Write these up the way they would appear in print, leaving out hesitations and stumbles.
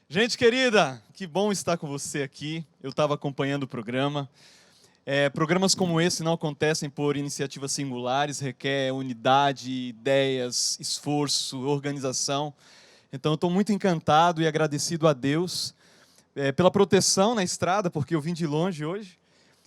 Gente querida, que bom estar com você aqui. Eu estava acompanhando o programa. Programas como esse não acontecem por iniciativas singulares, requer unidade, ideias, esforço, organização. Então, eu estou muito encantado e agradecido a Deus pela proteção na estrada, porque eu vim de longe hoje,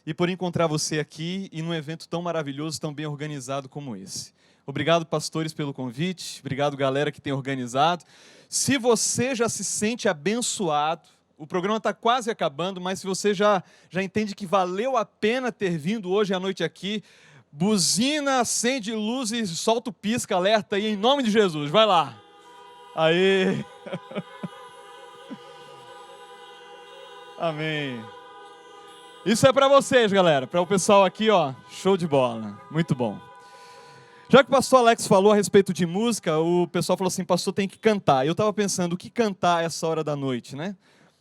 e por encontrar você aqui e num evento tão maravilhoso, tão bem organizado como esse. Obrigado, pastores, pelo convite. Obrigado, galera que tem organizado. Se você já se sente abençoado, o programa está quase acabando, mas se você já entende que valeu a pena ter vindo hoje à noite aqui, buzina, acende luz e solta o pisca, alerta aí, em nome de Jesus. Vai lá. Aê. Amém. Isso é para vocês, galera. Para o pessoal aqui, ó, show de bola. Muito bom. Já que o pastor Alex falou a respeito de música, o pessoal falou assim, pastor, tem que cantar. Eu estava pensando, o que cantar a essa hora da noite, né?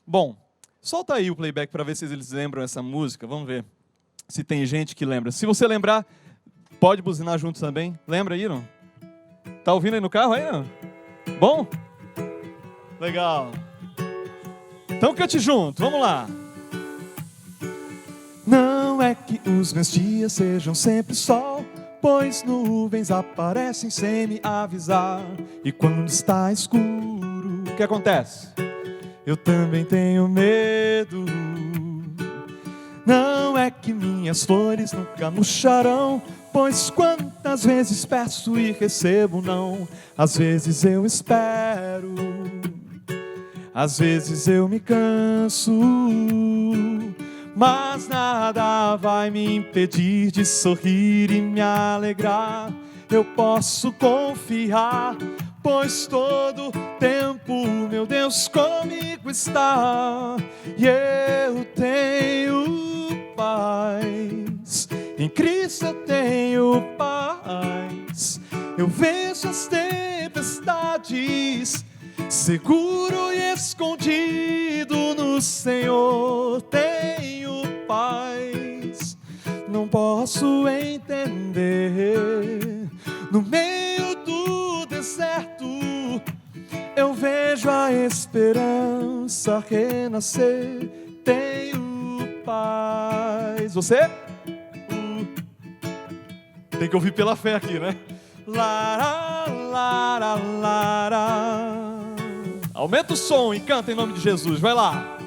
Bom, solta aí o playback para ver se eles lembram essa música. Vamos ver se tem gente que lembra. Se você lembrar, pode buzinar junto também. Lembra aí, não? Tá ouvindo aí no carro aí, não? Bom? Legal. Então cante junto, vamos lá. Não é que os meus dias sejam sempre sol, pois nuvens aparecem sem me avisar. E quando está escuro, o que acontece? Eu também tenho medo. Não é que minhas flores nunca murcharão, pois quantas vezes peço e recebo não. Às vezes eu espero, às vezes eu me canso, mas nada vai me impedir de sorrir e me alegrar. Eu posso confiar, pois todo tempo meu Deus comigo está. E eu tenho paz, em Cristo eu tenho paz. Eu venço as tempestades, seguro e escondido no Senhor tenho paz. Não posso entender, no meio do deserto eu vejo a esperança renascer. Tenho paz. Você? Tem que ouvir pela fé aqui, né? Lara, lara, lara. Aumenta o som e canta em nome de Jesus, vai lá.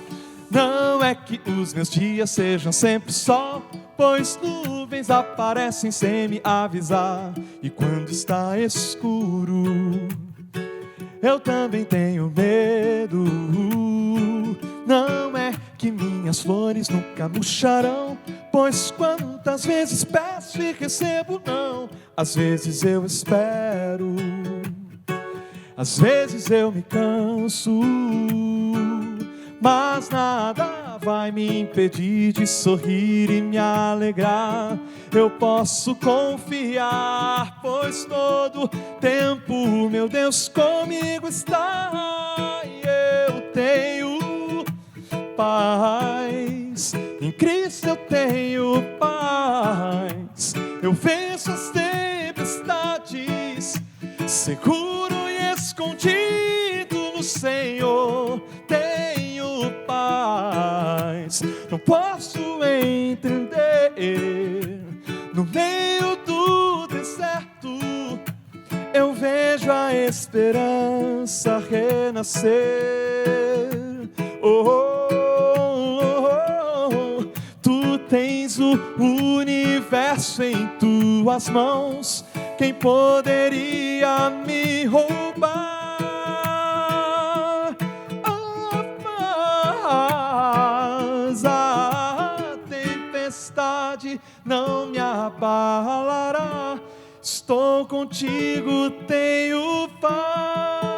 Não é que os meus dias sejam sempre sol, pois nuvens aparecem sem me avisar. E quando está escuro, eu também tenho medo. Não é que minhas flores nunca murcharão, pois quantas vezes peço e recebo não. Às vezes eu espero, às vezes eu me canso, mas nada vai me impedir de sorrir e me alegrar. Eu posso confiar, pois todo tempo meu Deus comigo está. E eu tenho paz, em Cristo eu tenho paz. Eu venço as tempestades, seguro e escondido no Senhor tenho paz. Não posso entender, no meio do deserto eu vejo a esperança renascer. Oh, oh, oh, oh. Tu tens o universo em tuas mãos, quem poderia me roubar? Mas a tempestade não me abalará. Estou contigo, tenho paz.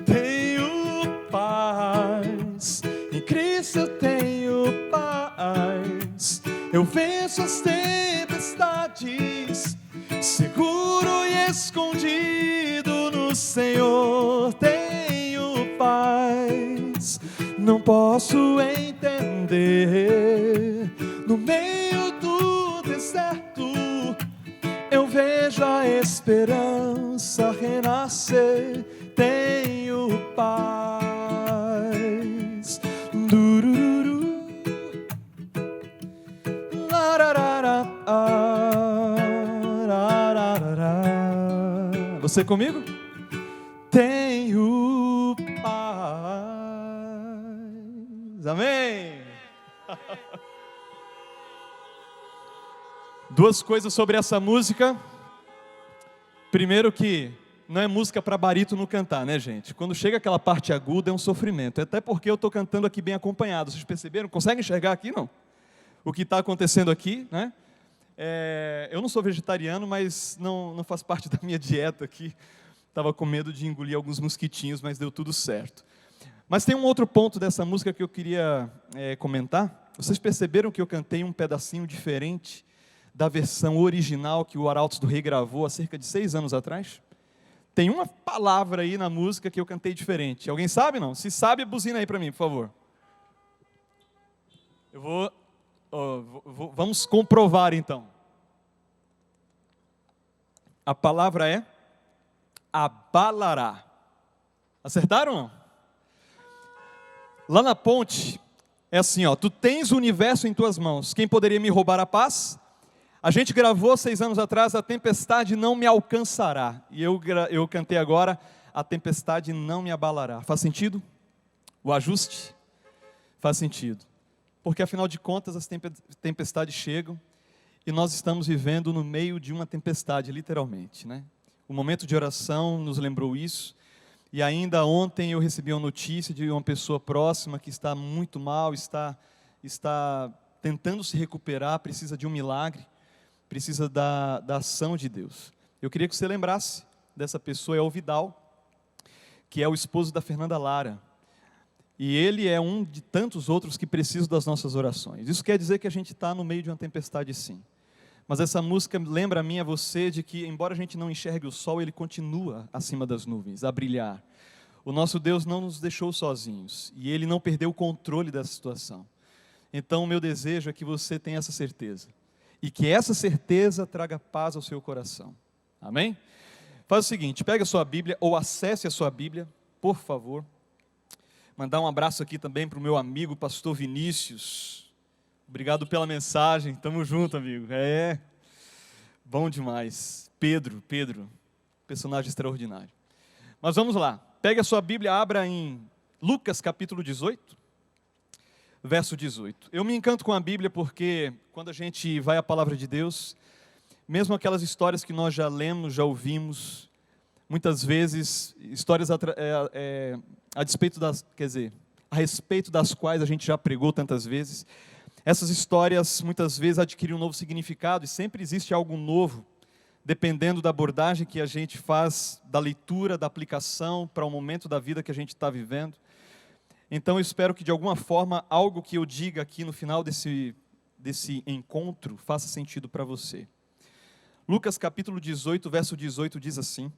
Tenho paz, em Cristo eu tenho paz. Eu venço as tempestades, seguro e escondido no Senhor tenho paz. Não posso entender, no meio do deserto eu vejo a esperança renascer, tenho paz. Durururu. Lararara, ararara. Você comigo? Tenho paz. Amém. Duas coisas sobre essa música. Primeiro que não é música para barítono cantar, né, gente? Quando chega aquela parte aguda é um sofrimento. Até porque eu estou cantando aqui bem acompanhado. Vocês perceberam? Conseguem enxergar aqui, não? O que está acontecendo aqui, né? Eu não sou vegetariano, mas não faz parte da minha dieta aqui. Estava com medo de engolir alguns mosquitinhos, mas deu tudo certo. Mas tem um outro ponto dessa música que eu queria comentar. Vocês perceberam que eu cantei um pedacinho diferente da versão original que o Arautos do Rei gravou há cerca de 6 anos atrás? Tem uma palavra aí na música que eu cantei diferente. Alguém sabe, não? Se sabe, buzina aí para mim, por favor. Vamos comprovar então. A palavra é abalará. Acertaram ou não? Lá na ponte, é assim, ó. Tu tens o universo em tuas mãos. Quem poderia me roubar a paz? A gente gravou 6 anos atrás, a tempestade não me alcançará. E eu cantei agora, a tempestade não me abalará. Faz sentido? O ajuste? Faz sentido. Porque afinal de contas as tempestades chegam e nós estamos vivendo no meio de uma tempestade, literalmente, né? O momento de oração nos lembrou isso. E ainda ontem eu recebi uma notícia de uma pessoa próxima que está muito mal, está tentando se recuperar, precisa de um milagre. Precisa da ação de Deus. Eu queria que você lembrasse dessa pessoa, é o Vidal, que é o esposo da Fernanda Lara. E ele é um de tantos outros que precisam das nossas orações. Isso quer dizer que a gente está no meio de uma tempestade, sim. Mas essa música lembra a mim e a você de que, embora a gente não enxergue o sol, ele continua acima das nuvens, a brilhar. O nosso Deus não nos deixou sozinhos. E Ele não perdeu o controle dessa situação. Então, o meu desejo é que você tenha essa certeza. E que essa certeza traga paz ao seu coração. Amém? Faz o seguinte, pega a sua Bíblia, ou acesse a sua Bíblia, por favor. Mandar um abraço aqui também para o meu amigo, pastor Vinícius. Obrigado pela mensagem, tamo junto, amigo. Bom demais. Pedro, personagem extraordinário. Mas vamos lá, pega a sua Bíblia, abra em Lucas capítulo 18. Verso 18. Eu me encanto com a Bíblia porque quando a gente vai à palavra de Deus, mesmo aquelas histórias que nós já lemos, já ouvimos, muitas vezes histórias a respeito das quais a gente já pregou tantas vezes, essas histórias muitas vezes adquirem um novo significado e sempre existe algo novo, dependendo da abordagem que a gente faz, da leitura, da aplicação para o momento da vida que a gente está vivendo. Então eu espero que de alguma forma algo que eu diga aqui no final desse encontro faça sentido para você. Lucas capítulo 18, verso 18 diz assim: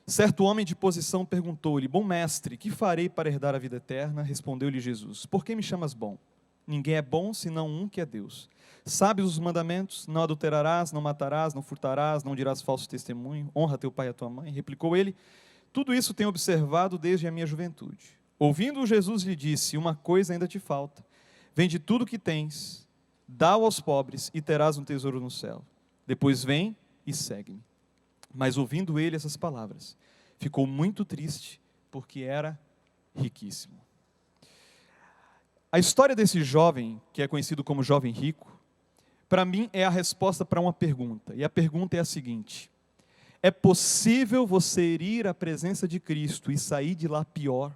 certo homem de posição perguntou-lhe: bom mestre, que farei para herdar a vida eterna? Respondeu-lhe Jesus: por que me chamas bom? Ninguém é bom senão um que é Deus. Sabes os mandamentos? Não adulterarás, não matarás, não furtarás, não dirás falso testemunho, honra teu pai e a tua mãe. Replicou ele: tudo isso tenho observado desde a minha juventude. Ouvindo Jesus lhe disse: uma coisa ainda te falta. Vende tudo o que tens, dá-o aos pobres e terás um tesouro no céu. Depois vem e segue-me. Mas ouvindo ele essas palavras, ficou muito triste, porque era riquíssimo. A história desse jovem, que é conhecido como jovem rico, para mim é a resposta para uma pergunta. E a pergunta é a seguinte: é possível você ir à presença de Cristo e sair de lá pior?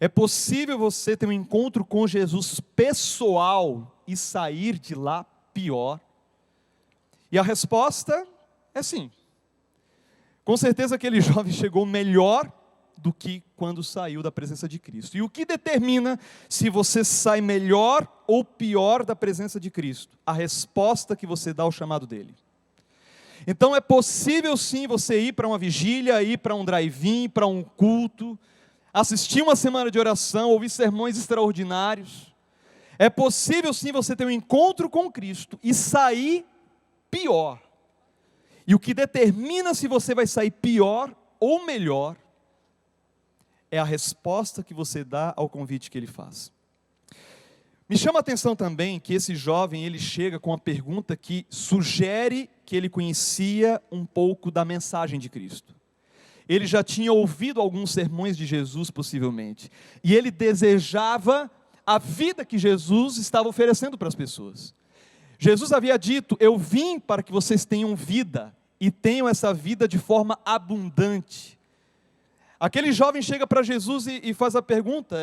É possível você ter um encontro com Jesus pessoal e sair de lá pior? E a resposta é sim. Com certeza aquele jovem chegou melhor do que quando saiu da presença de Cristo. E o que determina se você sai melhor ou pior da presença de Cristo? A resposta que você dá ao chamado dele. Então é possível sim você ir para uma vigília, ir para um drive-in, para um culto, assistir uma semana de oração, ouvir sermões extraordinários. É possível sim você ter um encontro com Cristo e sair pior. E o que determina se você vai sair pior ou melhor é a resposta que você dá ao convite que ele faz. Me chama a atenção também que esse jovem, ele chega com uma pergunta que sugere que ele conhecia um pouco da mensagem de Cristo. Ele já tinha ouvido alguns sermões de Jesus, possivelmente. E ele desejava a vida que Jesus estava oferecendo para as pessoas. Jesus havia dito: eu vim para que vocês tenham vida, e tenham essa vida de forma abundante. Aquele jovem chega para Jesus e faz a pergunta: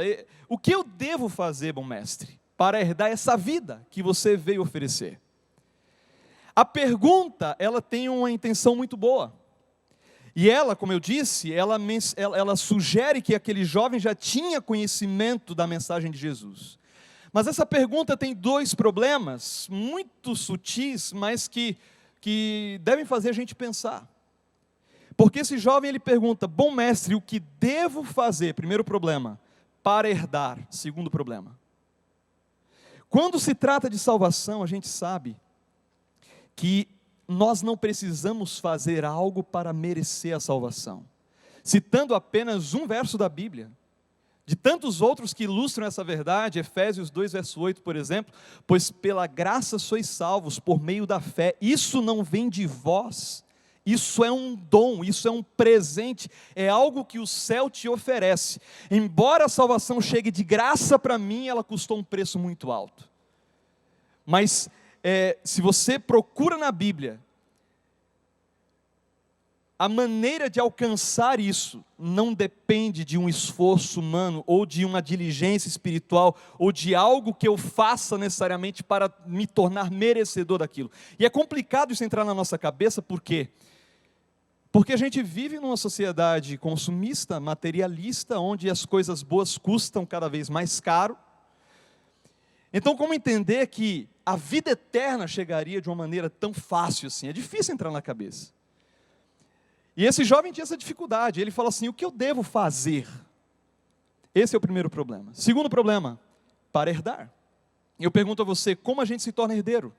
o que eu devo fazer, bom mestre, para herdar essa vida que você veio oferecer? A pergunta, ela tem uma intenção muito boa. E ela, como eu disse, ela sugere que aquele jovem já tinha conhecimento da mensagem de Jesus. Mas essa pergunta tem dois problemas muito sutis, mas que devem fazer a gente pensar. Porque esse jovem, ele pergunta: bom mestre, o que devo fazer? Primeiro problema, para herdar. Segundo problema. Quando se trata de salvação, a gente sabe que nós não precisamos fazer algo para merecer a salvação. Citando apenas um verso da Bíblia, de tantos outros que ilustram essa verdade, Efésios 2, verso 8, por exemplo: pois pela graça sois salvos por meio da fé, isso não vem de vós, isso é um dom, isso é um presente, é algo que o céu te oferece. Embora a salvação chegue de graça para mim, ela custou um preço muito alto. Mas se você procura na Bíblia, a maneira de alcançar isso não depende de um esforço humano, ou de uma diligência espiritual, ou de algo que eu faça necessariamente para me tornar merecedor daquilo. E é complicado isso entrar na nossa cabeça, por quê? Porque a gente vive numa sociedade consumista, materialista, onde as coisas boas custam cada vez mais caro. Então, como entender que a vida eterna chegaria de uma maneira tão fácil assim? É difícil entrar na cabeça. E esse jovem tinha essa dificuldade. Ele fala assim: o que eu devo fazer? Esse é o primeiro problema. Segundo problema, para herdar. Eu pergunto a você: como a gente se torna herdeiro?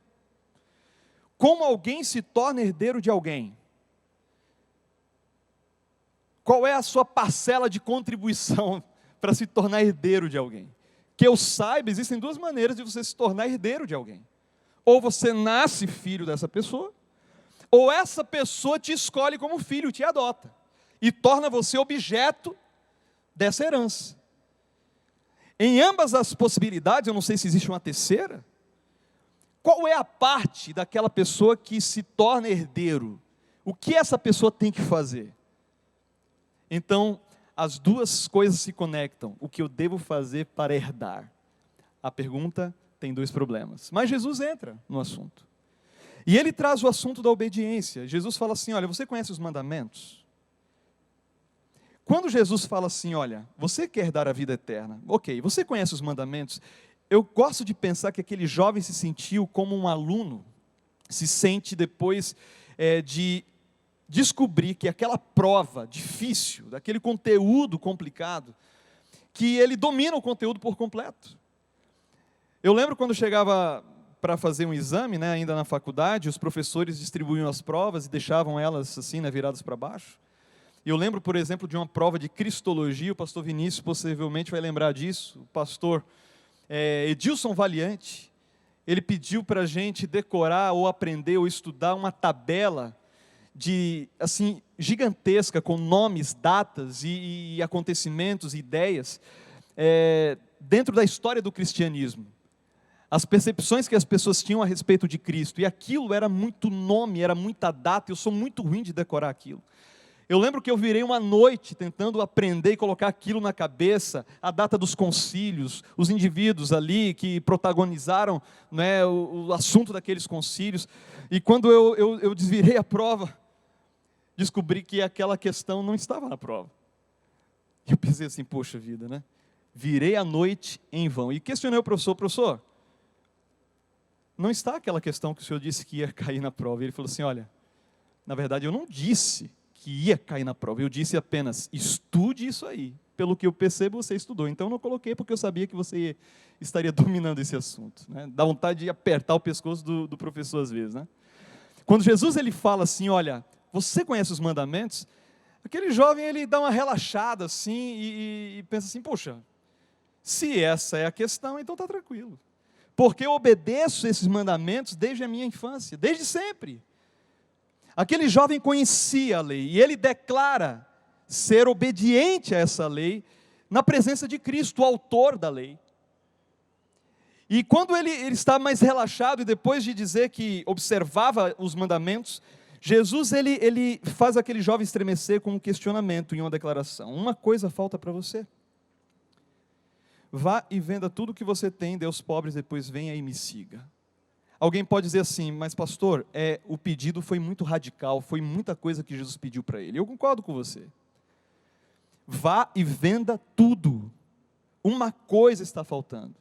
Como alguém se torna herdeiro de alguém? Qual é a sua parcela de contribuição para se tornar herdeiro de alguém? Que eu saiba, existem duas maneiras de você se tornar herdeiro de alguém. Ou você nasce filho dessa pessoa, ou essa pessoa te escolhe como filho, te adota, e torna você objeto dessa herança. Em ambas as possibilidades, eu não sei se existe uma terceira, qual é a parte daquela pessoa que se torna herdeiro? O que essa pessoa tem que fazer? Então, as duas coisas se conectam. O que eu devo fazer para herdar? A pergunta tem dois problemas. Mas Jesus entra no assunto. E ele traz o assunto da obediência. Jesus fala assim: olha, você conhece os mandamentos? Quando Jesus fala assim: olha, você quer dar a vida eterna? Ok, você conhece os mandamentos? Eu gosto de pensar que aquele jovem se sentiu como um aluno se sente depois de descobrir que aquela prova difícil, daquele conteúdo complicado, que ele domina o conteúdo por completo. Eu lembro quando chegava para fazer um exame, ainda na faculdade, os professores distribuíam as provas e deixavam elas assim, viradas para baixo. E eu lembro, por exemplo, de uma prova de cristologia, o pastor Vinícius possivelmente vai lembrar disso, o pastor Edilson Valiante, ele pediu para a gente decorar ou aprender ou estudar uma tabela gigantesca, com nomes, datas e acontecimentos, ideias, dentro da história do cristianismo. As percepções que as pessoas tinham a respeito de Cristo, e aquilo era muito nome, era muita data, eu sou muito ruim de decorar aquilo. Eu lembro que eu virei uma noite tentando aprender e colocar aquilo na cabeça, a data dos concílios, os indivíduos ali que protagonizaram o assunto daqueles concílios, e quando eu desvirei a prova, descobri que aquela questão não estava na prova. Eu pensei assim: poxa vida, virei a noite em vão. E questionei o professor, não está aquela questão que o senhor disse que ia cair na prova? E ele falou assim: olha, na verdade eu não disse que ia cair na prova, eu disse apenas: estude isso aí. Pelo que eu percebo, você estudou. Então eu não coloquei porque eu sabia que você estaria dominando esse assunto. Dá vontade de apertar o pescoço do professor às vezes, Quando Jesus ele fala assim, olha, você conhece os mandamentos? Aquele jovem ele dá uma relaxada assim e pensa assim, poxa, se essa é a questão, então está tranquilo. Porque eu obedeço esses mandamentos desde a minha infância, desde sempre. Aquele jovem conhecia a lei e ele declara ser obediente a essa lei na presença de Cristo, o autor da lei. E quando ele está mais relaxado, e depois de dizer que observava os mandamentos, Jesus ele faz aquele jovem estremecer com um questionamento em uma declaração. Uma coisa falta para você. Vá e venda tudo o que você tem, dê aos pobres, depois venha e me siga. Alguém pode dizer assim, mas pastor, o pedido foi muito radical, foi muita coisa que Jesus pediu para ele. Eu concordo com você. Vá e venda tudo. Uma coisa está faltando.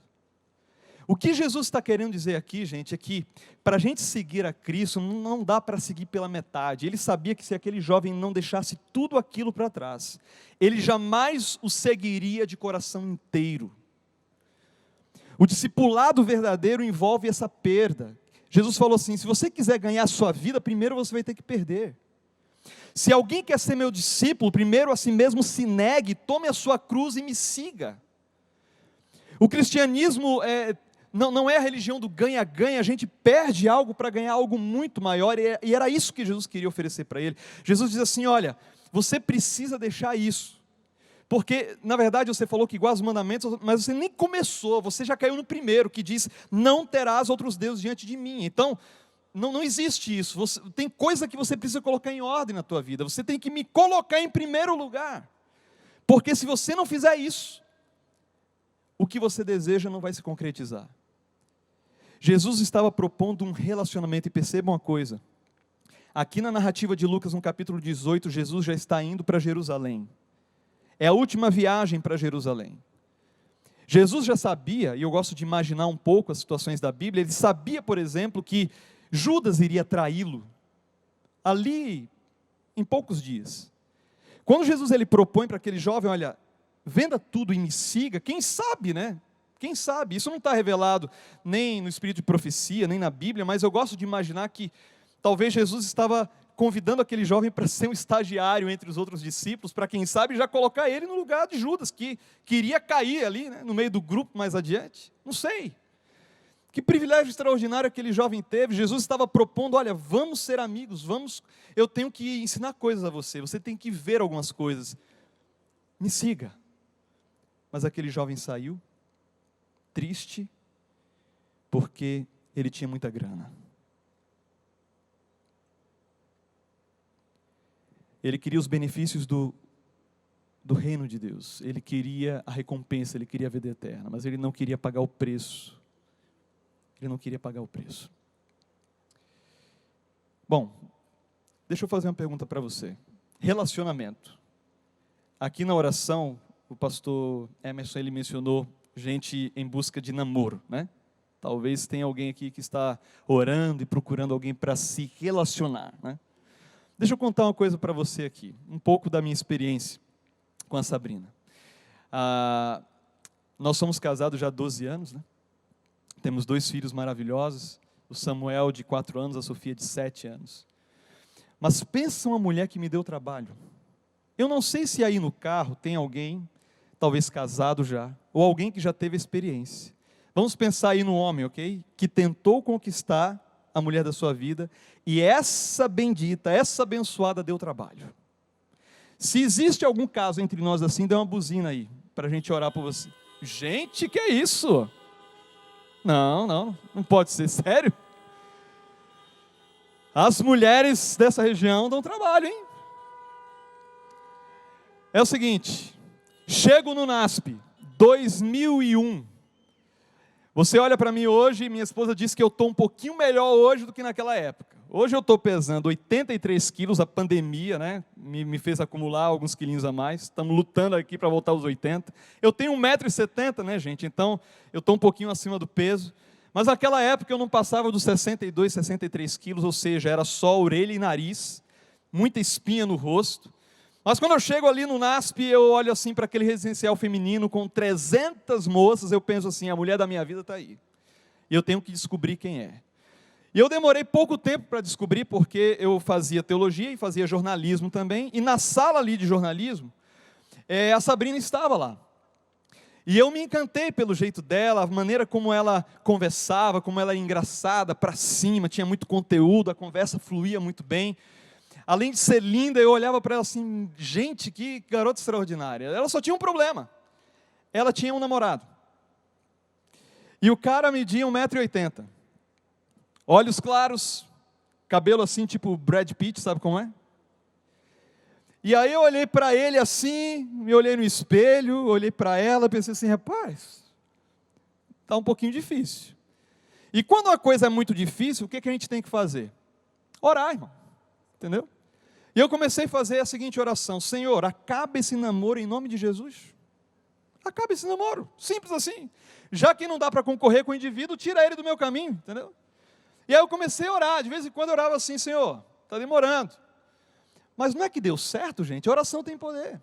O que Jesus está querendo dizer aqui, gente, é que para a gente seguir a Cristo, não dá para seguir pela metade. Ele sabia que se aquele jovem não deixasse tudo aquilo para trás, ele jamais o seguiria de coração inteiro. O discipulado verdadeiro envolve essa perda. Jesus falou assim, se você quiser ganhar a sua vida, primeiro você vai ter que perder. Se alguém quer ser meu discípulo, primeiro a si mesmo se negue, tome a sua cruz e me siga. O cristianismo não é a religião do ganha-ganha, a gente perde algo para ganhar algo muito maior, e era isso que Jesus queria oferecer para ele. Jesus diz assim, olha, você precisa deixar isso, porque na verdade você falou que guarda os mandamentos, mas você nem começou, você já caiu no primeiro, que diz, não terás outros deuses diante de mim. Então, não existe isso, tem coisa que você precisa colocar em ordem na tua vida, você tem que me colocar em primeiro lugar, porque se você não fizer isso, o que você deseja não vai se concretizar. Jesus estava propondo um relacionamento, e percebam uma coisa, aqui na narrativa de Lucas, no capítulo 18, Jesus já está indo para Jerusalém, é a última viagem para Jerusalém. Jesus já sabia, e eu gosto de imaginar um pouco as situações da Bíblia, ele sabia, por exemplo, que Judas iria traí-lo, ali, em poucos dias. Quando Jesus ele propõe para aquele jovem, olha, venda tudo e me siga, quem sabe, né? Quem sabe? Isso não está revelado nem no espírito de profecia, nem na Bíblia, mas eu gosto de imaginar que talvez Jesus estava convidando aquele jovem para ser um estagiário entre os outros discípulos, para quem sabe já colocar ele no lugar de Judas, que queria cair ali, né, no meio do grupo mais adiante. Não sei. Que privilégio extraordinário aquele jovem teve. Jesus estava propondo, olha, vamos ser amigos, eu tenho que ensinar coisas a você, você tem que ver algumas coisas. Me siga. Mas aquele jovem saiu, triste, porque ele tinha muita grana. Ele queria os benefícios do reino de Deus, ele queria a recompensa, ele queria a vida eterna, mas ele não queria pagar o preço. Ele não queria pagar o preço. Bom, deixa eu fazer uma pergunta para você. Relacionamento. Aqui na oração, o pastor Emerson, ele mencionou gente em busca de namoro, né? Talvez tenha alguém aqui que está orando e procurando alguém para se relacionar, né? Deixa eu contar uma coisa para você aqui, um pouco da minha experiência com a Sabrina. Nós somos casados já há 12 anos, né? Temos 2 filhos maravilhosos, o Samuel de 4 anos, a Sofia de 7 anos. Mas pensa uma mulher que me deu trabalho. Eu não sei se aí no carro tem alguém, talvez casado já, ou alguém que já teve experiência. Vamos pensar aí no homem, ok? Que tentou conquistar a mulher da sua vida, e essa bendita, essa abençoada deu trabalho. Se existe algum caso entre nós assim, dê uma buzina aí, para a gente orar por você. Gente, que é isso? Não pode ser, sério? As mulheres dessa região dão trabalho, hein? É o seguinte, chego no NASP, 2001. Você olha para mim hoje e minha esposa disse que eu estou um pouquinho melhor hoje do que naquela época. Hoje eu estou pesando 83 quilos, a pandemia, né, me fez acumular alguns quilinhos a mais. Estamos lutando aqui para voltar aos 80. Eu tenho 1,70 m, né, gente? Então eu estou um pouquinho acima do peso. Mas naquela época eu não passava dos 62, 63 quilos, ou seja, era só orelha e nariz, muita espinha no rosto. Mas quando eu chego ali no NASP, eu olho assim para aquele residencial feminino com 300 moças, eu penso assim, a mulher da minha vida está aí. E eu tenho que descobrir quem é. E eu demorei pouco tempo para descobrir, porque eu fazia teologia e fazia jornalismo também, e na sala ali de jornalismo, a Sabrina estava lá. E eu me encantei pelo jeito dela, a maneira como ela conversava, como ela era engraçada, para cima, tinha muito conteúdo, a conversa fluía muito bem. Além de ser linda, eu olhava para ela assim, gente, que garota extraordinária. Ela só tinha um problema, ela tinha um namorado. E o cara media 1,80 m. Olhos claros, cabelo assim, tipo Brad Pitt, sabe como é? E aí eu olhei para ele assim, me olhei no espelho, olhei para ela, pensei assim, rapaz, está um pouquinho difícil. E quando uma coisa é muito difícil, o que a gente tem que fazer? Orar, irmão, entendeu? E eu comecei a fazer a seguinte oração: Senhor, acaba esse namoro em nome de Jesus. Acaba esse namoro, simples assim. Já que não dá para concorrer com o indivíduo, tira ele do meu caminho, entendeu? E aí eu comecei a orar, de vez em quando eu orava assim, Senhor, está demorando. Mas não é que deu certo, gente, a oração tem poder.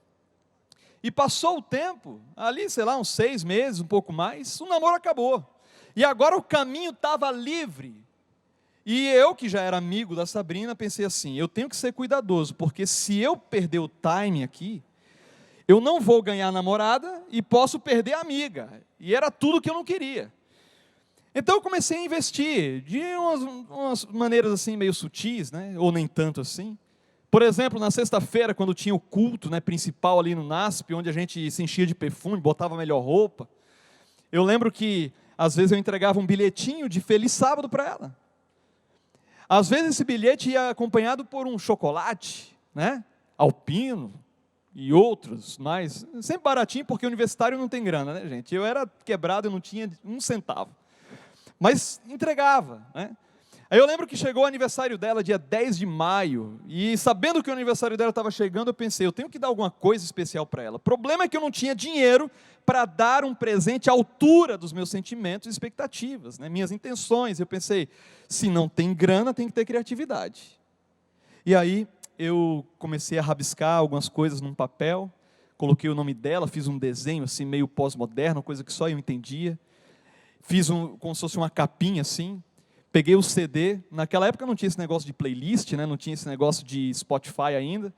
E passou o tempo, ali, sei lá, uns 6 meses, um pouco mais, o namoro acabou. E agora o caminho estava livre. E eu, que já era amigo da Sabrina, pensei assim, eu tenho que ser cuidadoso, porque se eu perder o time aqui, eu não vou ganhar a namorada e posso perder a amiga. E era tudo que eu não queria. Então eu comecei a investir, de umas maneiras assim meio sutis, né? Ou nem tanto assim. Por exemplo, na sexta-feira, quando tinha o culto, né, principal ali no NASP, onde a gente se enchia de perfume, botava a melhor roupa, eu lembro que, às vezes, eu entregava um bilhetinho de Feliz Sábado para ela. Às vezes, esse bilhete ia acompanhado por um chocolate, né, alpino, e outros, mas sempre baratinho, porque universitário não tem grana, né, gente? Eu era quebrado, eu não tinha um centavo. Mas entregava, né? Aí eu lembro que chegou o aniversário dela, dia 10 de maio, e sabendo que o aniversário dela estava chegando, eu pensei, eu tenho que dar alguma coisa especial para ela. O problema é que eu não tinha dinheiro para dar um presente à altura dos meus sentimentos e expectativas, né, minhas intenções. Eu pensei, se não tem grana, tem que ter criatividade. E aí eu comecei a rabiscar algumas coisas num papel, coloquei o nome dela, fiz um desenho assim meio pós-moderno, coisa que só eu entendia. Fiz como se fosse uma capinha assim, peguei o CD, naquela época não tinha esse negócio de playlist, né? Não tinha esse negócio de Spotify ainda.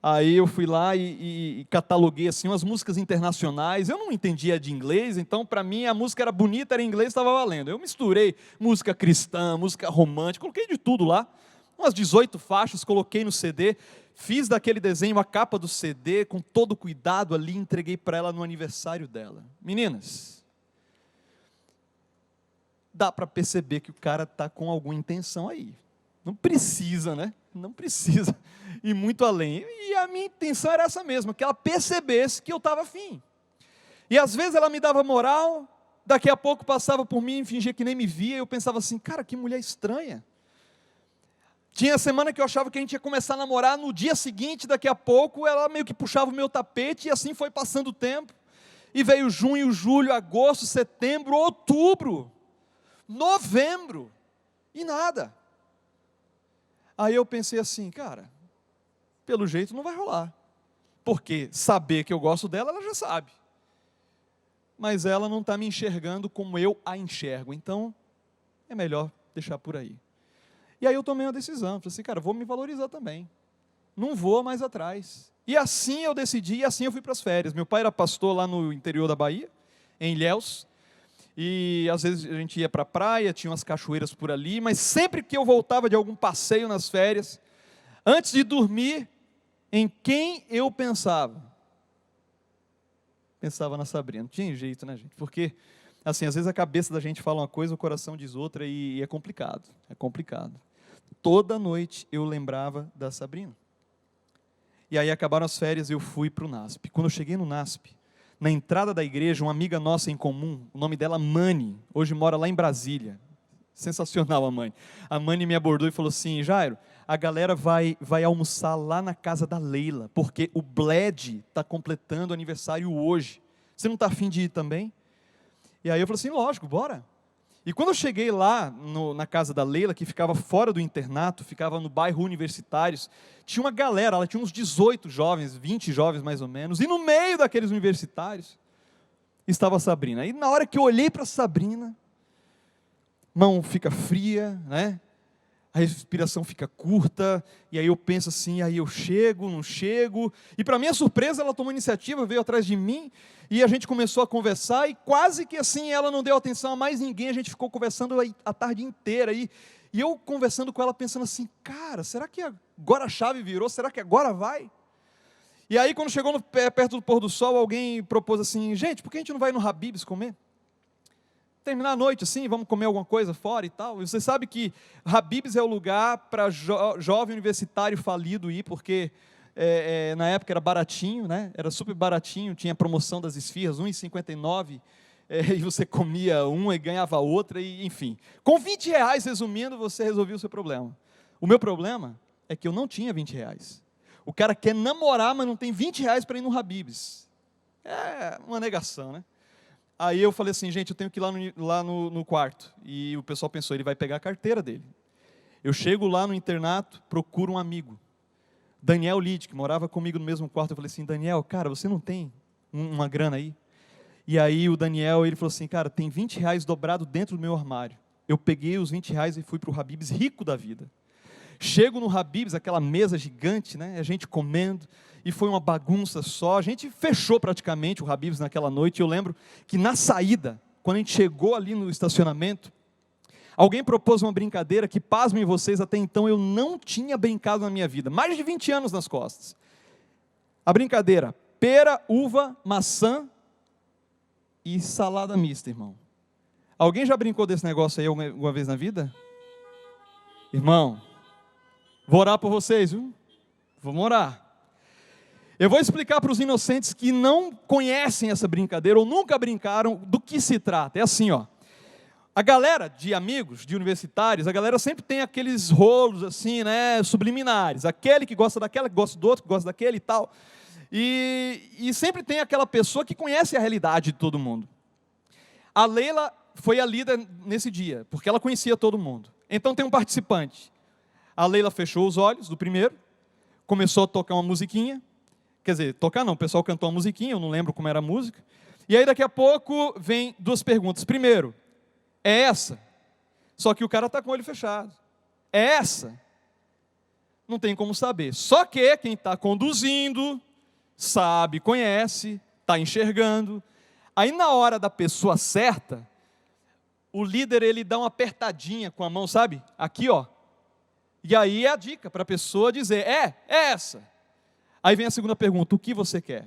Aí eu fui lá e cataloguei assim, umas músicas internacionais. Eu não entendia de inglês, então para mim a música era bonita, era em inglês, estava valendo. Eu misturei música cristã, música romântica, coloquei de tudo lá. Umas 18 faixas, coloquei no CD, fiz daquele desenho a capa do CD, com todo cuidado ali, entreguei para ela no aniversário dela. Meninas, dá para perceber que o cara está com alguma intenção aí. Não precisa, né? Não precisa ir muito além. E a minha intenção era essa mesma, que ela percebesse que eu estava afim. E às vezes ela me dava moral, daqui a pouco passava por mim, fingia que nem me via, e eu pensava assim, cara, que mulher estranha. Tinha semana que eu achava que a gente ia começar a namorar, no dia seguinte, daqui a pouco, ela meio que puxava o meu tapete, e assim foi passando o tempo. E veio junho, julho, agosto, setembro, outubro, novembro, e nada. Aí eu pensei assim, cara, pelo jeito não vai rolar, porque saber que eu gosto dela, ela já sabe, mas ela não está me enxergando como eu a enxergo, então é melhor deixar por aí. E aí eu tomei uma decisão, falei assim, cara, vou me valorizar também, não vou mais atrás. E assim eu decidi, e assim eu fui para as férias. Meu pai era pastor lá no interior da Bahia, em Ilhéus, e às vezes a gente ia para a praia, tinha umas cachoeiras por ali, mas sempre que eu voltava de algum passeio nas férias, antes de dormir, em quem eu pensava? Pensava na Sabrina. Não tinha jeito, né, gente? Porque, assim, às vezes a cabeça da gente fala uma coisa, o coração diz outra, e é complicado. É complicado. Toda noite eu lembrava da Sabrina. E aí acabaram as férias e eu fui para o NASP. Quando eu cheguei no NASP, na entrada da igreja, uma amiga nossa em comum, o nome dela Mani, hoje mora lá em Brasília. Sensacional a Mani. A Mani me abordou e falou assim, Jairo, a galera vai almoçar lá na casa da Leila, porque o Bled está completando aniversário hoje. Você não está afim de ir também? E aí eu falei assim, lógico, bora. E quando eu cheguei lá na casa da Leila, que ficava fora do internato, ficava no bairro Universitários, tinha uma galera, ela tinha uns 18 jovens, 20 jovens mais ou menos, e no meio daqueles universitários estava a Sabrina. E na hora que eu olhei para a Sabrina, mão fica fria, né? A respiração fica curta, e aí eu penso assim, aí eu chego, não chego, e para minha surpresa ela tomou iniciativa, veio atrás de mim, e a gente começou a conversar, e quase que assim, ela não deu atenção a mais ninguém, a gente ficou conversando a tarde inteira, e eu conversando com ela, pensando assim, cara, será que agora a chave virou, será que agora vai? E aí quando chegou perto do pôr do sol, alguém propôs assim, gente, por que a gente não vai no Habib's comer? Terminar a noite assim, vamos comer alguma coisa fora e tal. E você sabe que Habib's é o lugar para jovem universitário falido ir, porque na época era baratinho, né? Era super baratinho, tinha promoção das esfirras, R$1,59, e você comia uma e ganhava outra, e, enfim. Com R$20, resumindo, você resolvia o seu problema. O meu problema é que eu não tinha R$20. O cara quer namorar, mas não tem R$20 para ir no Habib's. É uma negação, né? Aí eu falei assim, gente, eu tenho que ir lá no quarto. E o pessoal pensou, ele vai pegar a carteira dele. Eu chego lá no internato, procuro um amigo. Daniel Lid, que morava comigo no mesmo quarto. Eu falei assim, Daniel, cara, você não tem uma grana aí? E aí o Daniel, ele falou assim, cara, tem R$20 dobrado dentro do meu armário. Eu peguei os R$20 e fui para o Habib's rico da vida. Chego no Habib's, aquela mesa gigante, né? A gente comendo, e foi uma bagunça só. A gente fechou praticamente o Habib's naquela noite. Eu lembro que na saída, quando a gente chegou ali no estacionamento, alguém propôs uma brincadeira que, pasmem vocês, até então eu não tinha brincado na minha vida. Mais de 20 anos nas costas. A brincadeira, pera, uva, maçã e salada mista, irmão. Alguém já brincou desse negócio aí alguma vez na vida? Irmão, vou orar por vocês, viu? Vamos orar. Eu vou explicar para os inocentes que não conhecem essa brincadeira ou nunca brincaram do que se trata. É assim, ó. A galera de amigos, de universitários, a galera sempre tem aqueles rolos assim, né, subliminares. Aquele que gosta daquela, que gosta do outro, que gosta daquele e tal. E sempre tem aquela pessoa que conhece a realidade de todo mundo. A Leila foi a líder nesse dia, porque ela conhecia todo mundo. Então tem um participante. A Leila fechou os olhos do primeiro, começou a tocar uma musiquinha. Quer dizer, tocar não, o pessoal cantou uma musiquinha, eu não lembro como era a música. E aí daqui a pouco vem duas perguntas. Primeiro, é essa? Só que o cara está com o olho fechado. É essa? Não tem como saber. Só que quem está conduzindo, sabe, conhece, está enxergando. Aí na hora da pessoa certa, o líder ele dá uma apertadinha com a mão, sabe? Aqui, ó. E aí é a dica para a pessoa dizer, é essa. Aí vem a segunda pergunta, o que você quer?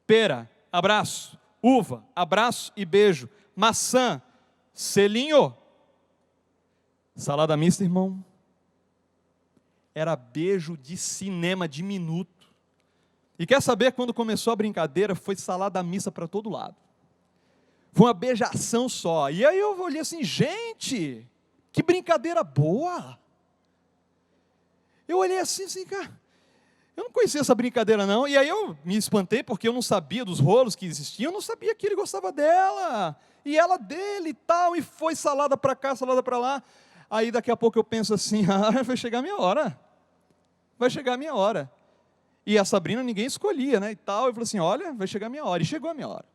Pera, abraço. Uva, abraço e beijo. Maçã, selinho. Salada mista, irmão. Era beijo de cinema de minuto. E quer saber, quando começou a brincadeira, foi salada mista para todo lado. Foi uma beijação só. E aí eu olhei assim, gente, que brincadeira boa. Eu olhei assim, cara, eu não conhecia essa brincadeira não. E aí eu me espantei porque eu não sabia dos rolos que existiam, eu não sabia que ele gostava dela. E ela dele e tal, e foi salada para cá, salada para lá. Aí daqui a pouco eu penso assim, vai chegar a minha hora. Vai chegar a minha hora. E a Sabrina ninguém escolhia, né, e tal. Eu falei assim, olha, vai chegar a minha hora. E chegou a minha hora.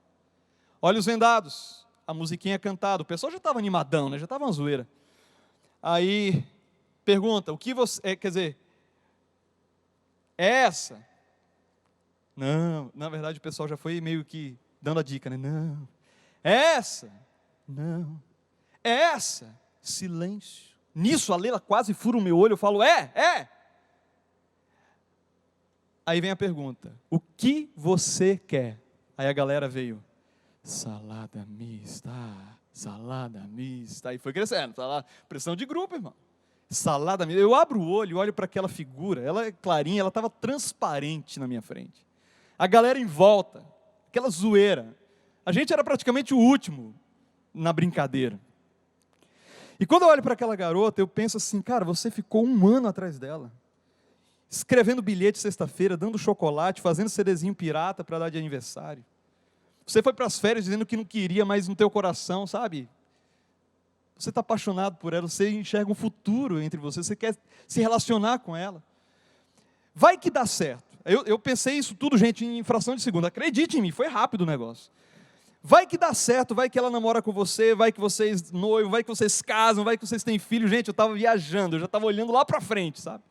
Olhos vendados, a musiquinha cantada. O pessoal já estava animadão, né, já estava uma zoeira. Aí pergunta, o que você, quer dizer, é essa? Não, na verdade o pessoal já foi meio que dando a dica, né? Não. É essa? Não. É essa? Silêncio. Nisso a Leila quase fura o meu olho, eu falo, é. Aí vem a pergunta, o que você quer? Aí a galera veio, salada mista. Aí foi crescendo, pressão de grupo, irmão. Salada mista. Eu abro o olho, olho para aquela figura, ela é clarinha, ela estava transparente na minha frente. A galera em volta, aquela zoeira. A gente era praticamente o último na brincadeira. E quando eu olho para aquela garota, eu penso assim, cara, você ficou 1 ano atrás dela. Escrevendo bilhete sexta-feira, dando chocolate, fazendo CDzinho pirata para dar de aniversário. Você foi para as férias dizendo que não queria, mas no teu coração, sabe? Você está apaixonado por ela, você enxerga um futuro entre vocês, você quer se relacionar com ela. Vai que dá certo. Eu pensei isso tudo, gente, em fração de segundo. Acredite em mim, foi rápido o negócio. Vai que dá certo, vai que ela namora com você, vai que vocês noivam, vai que vocês casam, vai que vocês têm filho. Gente, eu estava viajando, eu já estava olhando lá para frente, sabe?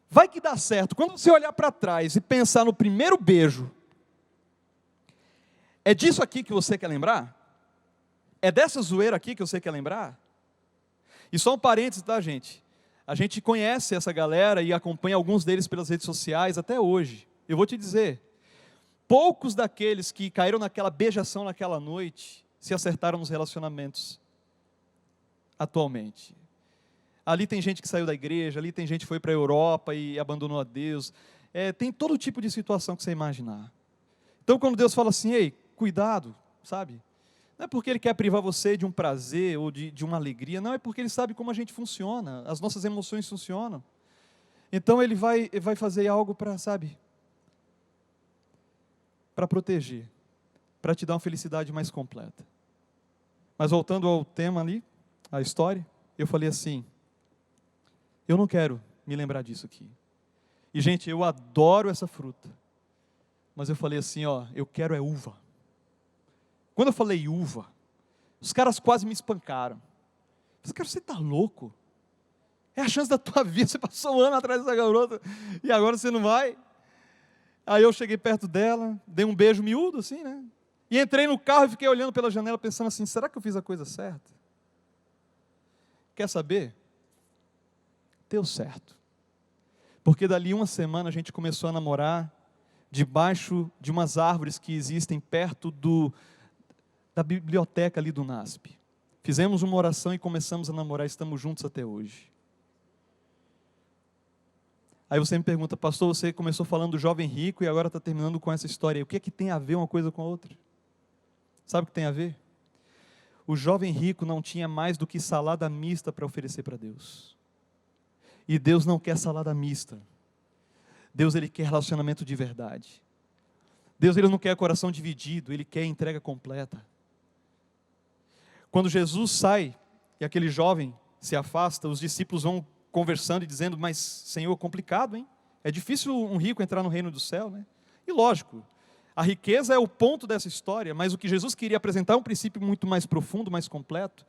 Vai que dá certo. Quando você olhar para trás e pensar no primeiro beijo, é disso aqui que você quer lembrar? É dessa zoeira aqui que você quer lembrar? E só um parênteses, tá, gente? A gente conhece essa galera e acompanha alguns deles pelas redes sociais até hoje. Eu vou te dizer, poucos daqueles que caíram naquela beijação naquela noite se acertaram nos relacionamentos atualmente. Ali tem gente que saiu da igreja, ali tem gente que foi para a Europa e abandonou a Deus. Tem todo tipo de situação que você imaginar. Então, quando Deus fala assim, ei, cuidado, sabe? Não é porque Ele quer privar você de um prazer ou de uma alegria, não, é porque Ele sabe como a gente funciona, as nossas emoções funcionam. Então, Ele vai fazer algo para, sabe, para proteger, para te dar uma felicidade mais completa. Mas voltando ao tema ali, a história, eu falei assim, eu não quero me lembrar disso aqui. E, gente, eu adoro essa fruta. Mas eu falei assim, ó, eu quero é uva. Quando eu falei uva, os caras quase me espancaram. Eu falei, cara, você está louco? É a chance da tua vida, você passou um ano atrás dessa garota, e agora você não vai? Aí eu cheguei perto dela, dei um beijo miúdo assim, né? E entrei no carro e fiquei olhando pela janela, pensando assim, será que eu fiz a coisa certa? Quer saber? Deu certo. Porque dali uma semana a gente começou a namorar, debaixo de umas árvores que existem perto da biblioteca ali do NASP. Fizemos uma oração e começamos a namorar, estamos juntos até hoje. Aí você me pergunta, pastor, você começou falando do jovem rico e agora está terminando com essa história. O que é que tem a ver uma coisa com a outra? Sabe o que tem a ver? O jovem rico não tinha mais do que salada mista para oferecer para Deus. E Deus não quer salada mista. Deus, Ele quer relacionamento de verdade. Deus, Ele não quer coração dividido, Ele quer entrega completa. Quando Jesus sai e aquele jovem se afasta, os discípulos vão conversando e dizendo, mas Senhor, complicado, hein? É difícil um rico entrar no reino do céu, né? E lógico, a riqueza é o ponto dessa história, mas o que Jesus queria apresentar é um princípio muito mais profundo, mais completo.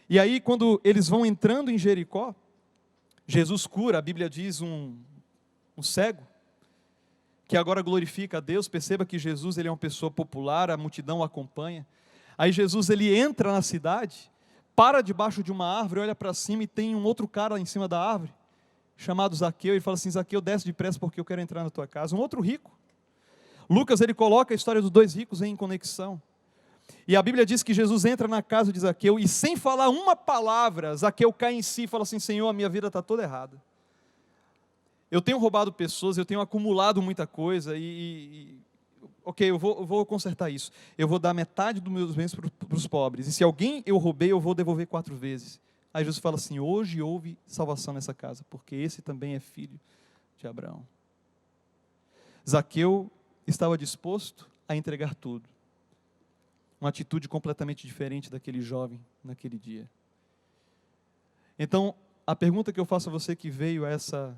E aí, quando eles vão entrando em Jericó, Jesus cura, a Bíblia diz, um cego, que agora glorifica a Deus. Perceba que Jesus, ele é uma pessoa popular, a multidão o acompanha. Aí Jesus, ele entra na cidade, para debaixo de uma árvore, olha para cima e tem um outro cara lá em cima da árvore, chamado Zaqueu, e fala assim, Zaqueu, desce depressa porque eu quero entrar na tua casa. Um outro rico. Lucas, ele coloca a história dos dois ricos em conexão. E a Bíblia diz que Jesus entra na casa de Zaqueu e sem falar uma palavra, Zaqueu cai em si e fala assim, Senhor, a minha vida está toda errada. Eu tenho roubado pessoas, eu tenho acumulado muita coisa ok, eu vou consertar isso. Eu vou dar metade dos meus bens para os pobres. E se alguém eu roubei, eu vou devolver 4 vezes. Aí Jesus fala assim, hoje houve salvação nessa casa, porque esse também é filho de Abraão. Zaqueu estava disposto a entregar tudo. Uma atitude completamente diferente daquele jovem naquele dia. Então, a pergunta que eu faço a você que veio a essa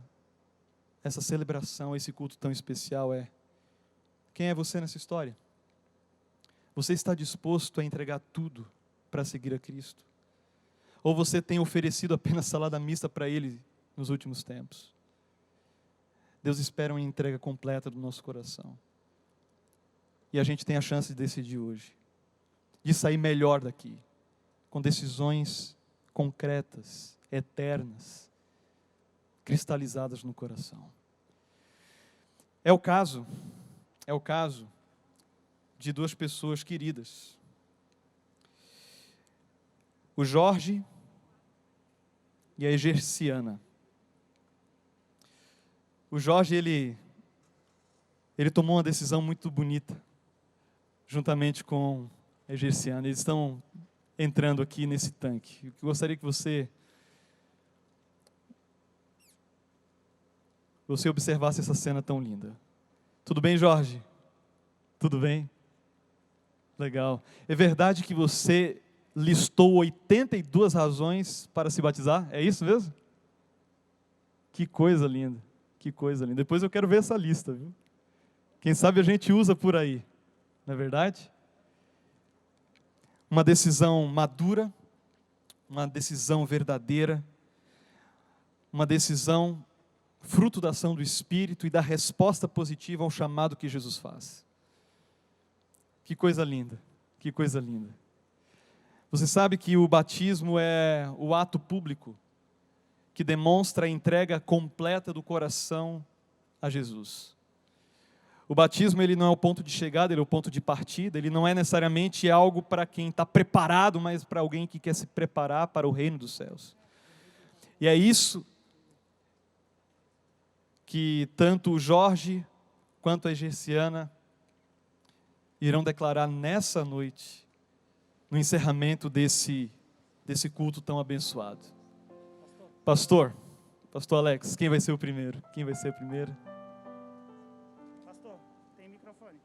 celebração, a esse culto tão especial é, quem é você nessa história? Você está disposto a entregar tudo para seguir a Cristo? Ou você tem oferecido apenas salada mista para Ele nos últimos tempos? Deus espera uma entrega completa do nosso coração. E a gente tem a chance de decidir hoje, de sair melhor daqui, com decisões concretas, eternas, cristalizadas no coração. É o caso de 2 pessoas queridas. O Jorge e a Egerciana. O Jorge, ele tomou uma decisão muito bonita, juntamente com a Egerciana. Eles estão entrando aqui nesse tanque. Eu gostaria que você observasse essa cena tão linda. Tudo bem, Jorge? Tudo bem? Legal. É verdade que você listou 82 razões para se batizar? É isso mesmo? Que coisa linda. Que coisa linda. Depois eu quero ver essa lista, viu? Quem sabe a gente usa por aí. não é verdade? Uma decisão madura, uma decisão verdadeira, uma decisão fruto da ação do Espírito e da resposta positiva ao chamado que Jesus faz. Que coisa linda, que coisa linda. Você sabe que o batismo é o ato público que demonstra a entrega completa do coração a Jesus. O batismo, ele não é o ponto de chegada, ele é o ponto de partida. Ele não é necessariamente algo para quem está preparado, mas para alguém que quer se preparar para o reino dos céus. E é isso que tanto o Jorge quanto a Gerciana irão declarar nessa noite, no encerramento desse culto tão abençoado. Pastor Alex, quem vai ser o primeiro? Quem vai ser o primeiro? Pastor, tem microfone?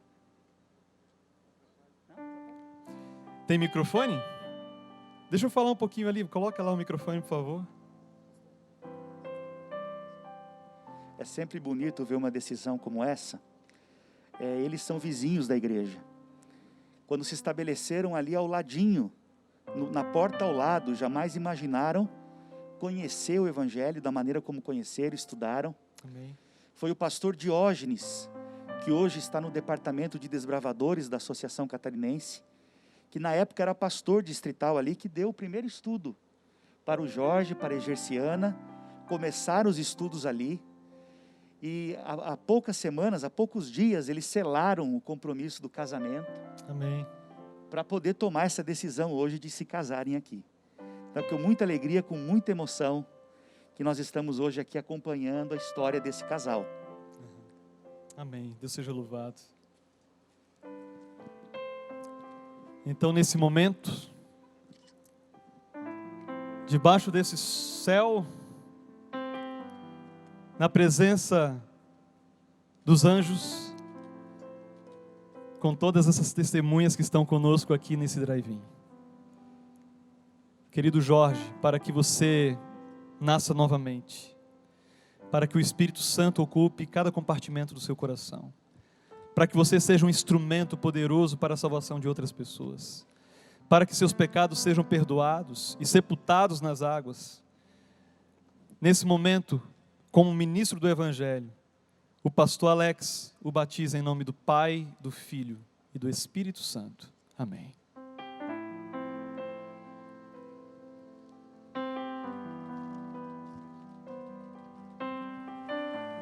Não? Tem microfone? Deixa eu falar um pouquinho ali, coloca lá o microfone, por favor. É sempre bonito ver uma decisão como essa. Eles são vizinhos da igreja. Quando se estabeleceram ali ao ladinho, na porta ao lado, jamais imaginaram conhecer o Evangelho da maneira como conheceram, estudaram. Amém. Foi o pastor Diógenes, que hoje está no departamento de desbravadores da Associação Catarinense, que na época era pastor distrital ali, que deu o primeiro estudo para o Jorge, para a Gerciana. Começaram os estudos ali. E há poucas semanas, há poucos dias, eles selaram o compromisso do casamento. Amém. Para poder tomar essa decisão hoje de se casarem aqui. Então, com muita alegria, com muita emoção, que nós estamos hoje aqui acompanhando a história desse casal. Amém. Deus seja louvado. Então, nesse momento, debaixo desse céu, na presença dos anjos, com todas essas testemunhas que estão conosco aqui nesse drive-in. Querido Jorge, para que você nasça novamente, para que o Espírito Santo ocupe cada compartimento do seu coração, para que você seja um instrumento poderoso para a salvação de outras pessoas, para que seus pecados sejam perdoados e sepultados nas águas. Nesse momento, como ministro do Evangelho, o pastor Alex o batiza em nome do Pai, do Filho e do Espírito Santo. Amém.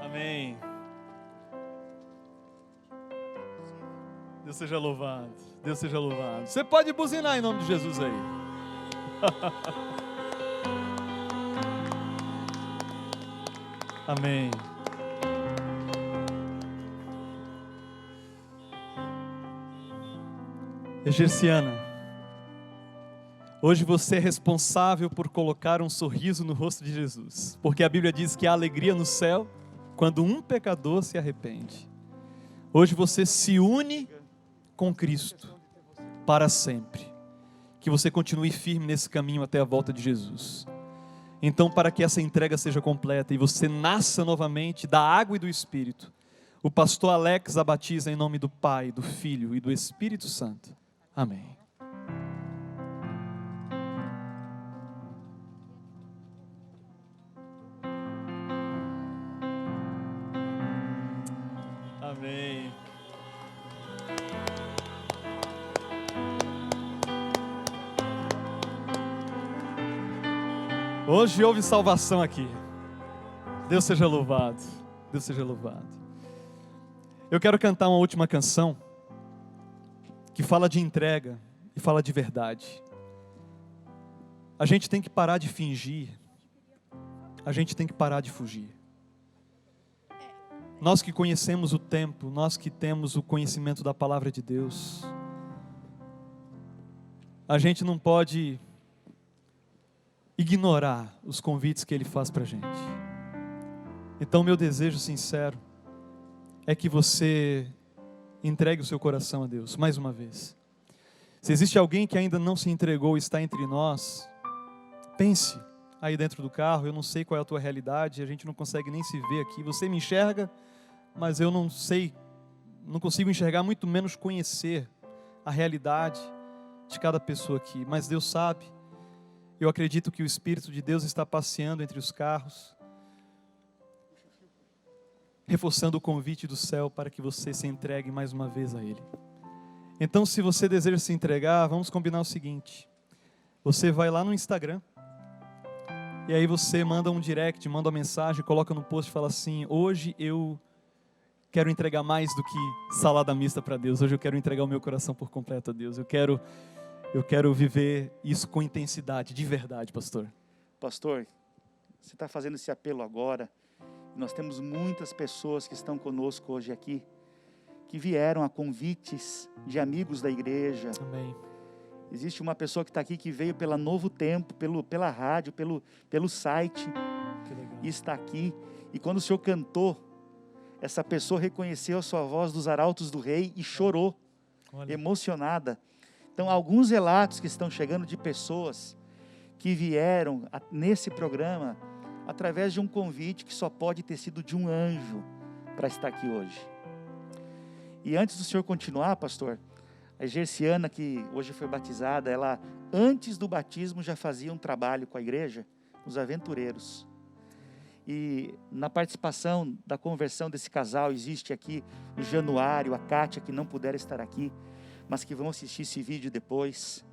Amém. Deus seja louvado. Deus seja louvado. Você pode buzinar em nome de Jesus aí. Amém. Gerciana, hoje você é responsável por colocar um sorriso no rosto de Jesus, porque a Bíblia diz que há alegria no céu quando um pecador se arrepende. Hoje você se une com Cristo para sempre, que você continue firme nesse caminho até a volta de Jesus. Então, para que essa entrega seja completa e você nasça novamente da água e do Espírito, o pastor Alex a batiza em nome do Pai, do Filho e do Espírito Santo. Amém. Amém. Hoje houve salvação aqui. Deus seja louvado. Deus seja louvado. Eu quero cantar uma última canção que fala de entrega e fala de verdade. A gente tem que parar de fingir. A gente tem que parar de fugir. Nós que conhecemos o tempo, nós que temos o conhecimento da palavra de Deus, a gente não pode ignorar os convites que Ele faz para a gente. Então, meu desejo sincero é que você entregue o seu coração a Deus, mais uma vez. Se existe alguém que ainda não se entregou e está entre nós, pense aí dentro do carro. Eu não sei qual é a tua realidade, a gente não consegue nem se ver aqui. Você me enxerga, mas eu não sei não consigo enxergar, muito menos conhecer a realidade de cada pessoa aqui, mas Deus sabe. Eu acredito que o Espírito de Deus está passeando entre os carros, reforçando o convite do céu para que você se entregue mais uma vez a Ele. Então, se você deseja se entregar, vamos combinar o seguinte: você vai lá no Instagram, e aí você manda um direct, manda uma mensagem, coloca no post e fala assim: hoje eu quero entregar mais do que salada mista para Deus, hoje eu quero entregar o meu coração por completo a Deus, eu quero viver isso com intensidade, de verdade, pastor. Pastor, você está fazendo esse apelo agora. Nós temos muitas pessoas que estão conosco hoje aqui, que vieram a convites de amigos da igreja. Amém. Existe uma pessoa que está aqui que veio pela Novo Tempo, pela rádio, pelo site, Que legal. e está aqui. E quando o Senhor cantou, essa pessoa reconheceu a sua voz dos arautos do rei e chorou, Olha. emocionada. Então, alguns relatos que estão chegando de pessoas que vieram nesse programa através de um convite que só pode ter sido de um anjo para estar aqui hoje. E antes do senhor continuar, pastor, a Gerciana, que hoje foi batizada, ela antes do batismo já fazia um trabalho com a igreja, os aventureiros. E na participação da conversão desse casal, existe aqui o Januário, a Kátia, que não puderam estar aqui, mas que vão assistir esse vídeo depois.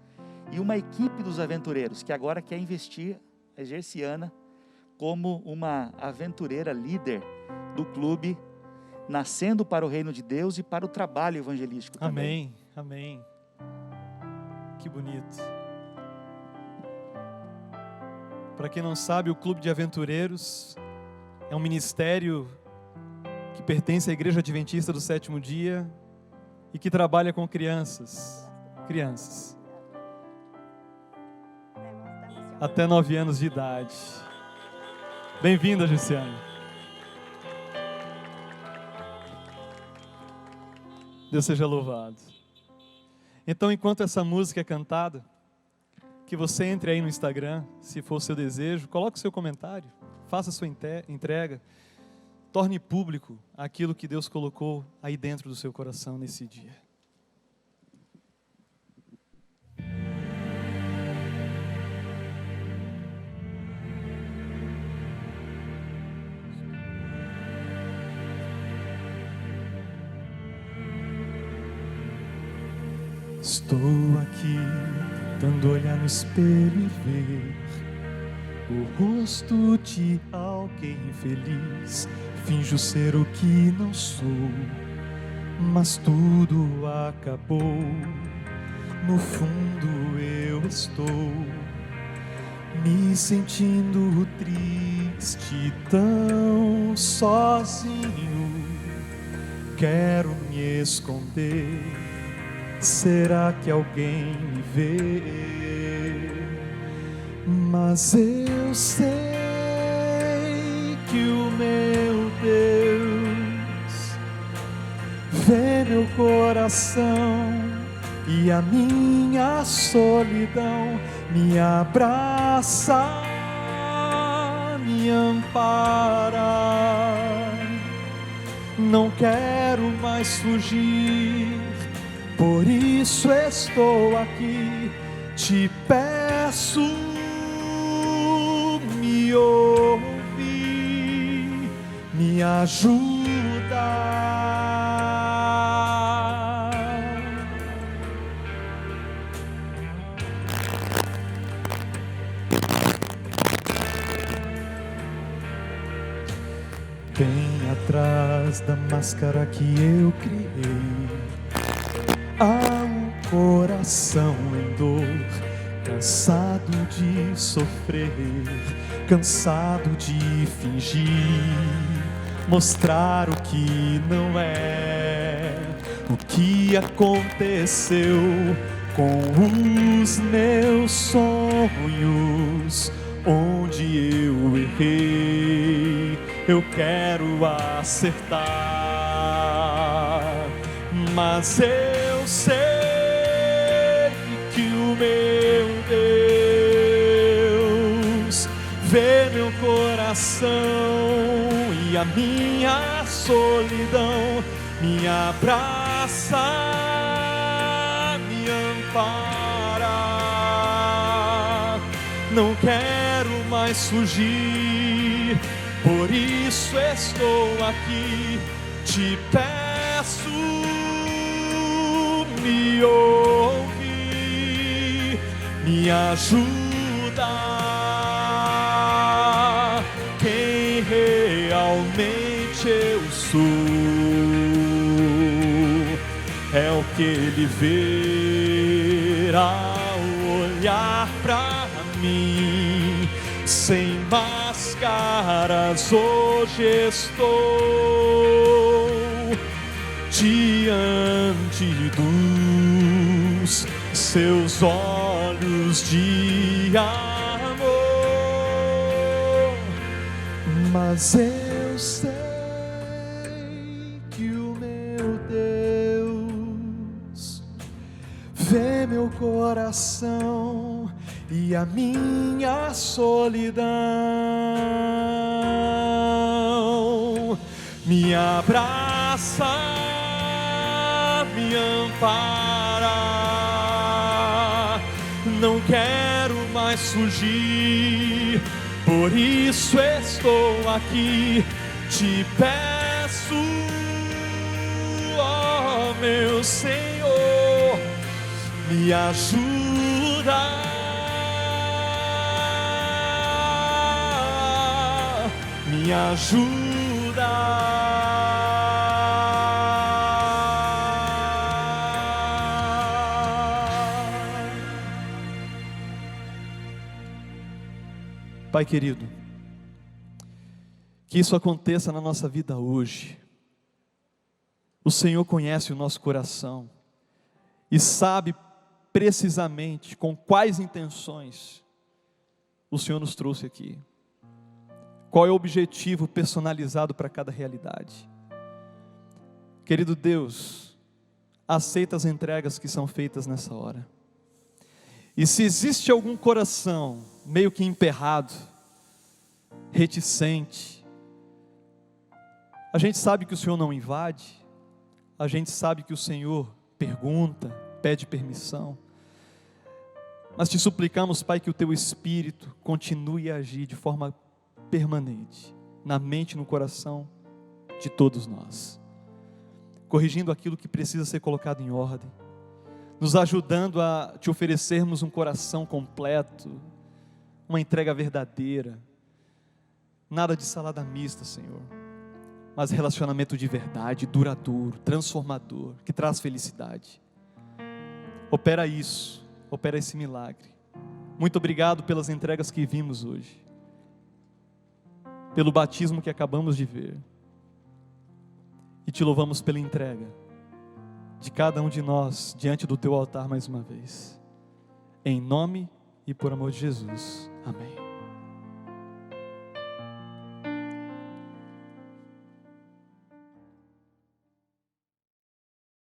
E uma equipe dos aventureiros, que agora quer investir a Gerciana como uma aventureira líder do clube, nascendo para o reino de Deus e para o trabalho evangelístico também. Amém, amém. Que bonito. Para quem não sabe, o Clube de Aventureiros é um ministério que pertence à Igreja Adventista do Sétimo Dia e que trabalha com crianças. Até 9 anos de idade. Bem-vinda, Luciana. Deus seja louvado. Então, enquanto essa música é cantada, que você entre aí no Instagram, se for o seu desejo, coloque o seu comentário, faça a sua entrega, torne público aquilo que Deus colocou aí dentro do seu coração nesse dia. Estou aqui tentando olhar no espelho e ver o rosto de alguém feliz. Finjo ser o que não sou, mas tudo acabou. No fundo eu estou me sentindo triste, tão sozinho. Quero me esconder. Será que alguém me vê? Mas eu sei que o meu Deus vê meu coração e a minha solidão, me abraça, me ampara. Não quero mais fugir, por isso estou aqui, te peço, me ouve, me ajuda. Bem atrás da máscara que eu criei, há um coração em dor, cansado de sofrer, cansado de fingir, mostrar o que não é. O que aconteceu com os meus sonhos, onde eu errei, eu quero acertar. Mas eu sei que o meu Deus vê meu coração e a minha solidão me abraça, me ampara. Não quero mais fugir, por isso estou aqui. Te peço, me ouve, me ajuda. Quem realmente eu sou é o que Ele vê ao olhar pra mim. Sem máscaras hoje estou diante dos seus olhos de amor. Mas eu sei que o meu Deus vê meu coração e a minha solidão. Me abraça, me ampara. Não quero mais fugir, por isso estou aqui. Te peço, ó meu Senhor, me ajuda. Me ajuda. Pai querido, que isso aconteça na nossa vida hoje. O Senhor conhece o nosso coração e sabe precisamente com quais intenções o Senhor nos trouxe aqui. Qual é o objetivo personalizado para cada realidade? Querido Deus, aceita as entregas que são feitas nessa hora. E se existe algum coração meio que emperrado, reticente, a gente sabe que o Senhor não invade, a gente sabe que o Senhor pergunta, pede permissão, mas te suplicamos, Pai, que o Teu Espírito continue a agir de forma permanente, na mente e no coração de todos nós, corrigindo aquilo que precisa ser colocado em ordem, nos ajudando a te oferecermos um coração completo, uma entrega verdadeira, nada de salada mista, Senhor, mas relacionamento de verdade, duradouro, transformador, que traz felicidade. Opera isso, opera esse milagre. Muito obrigado pelas entregas que vimos hoje, pelo batismo que acabamos de ver, e te louvamos pela entrega de cada um de nós diante do teu altar mais uma vez, em nome e por amor de Jesus, amém.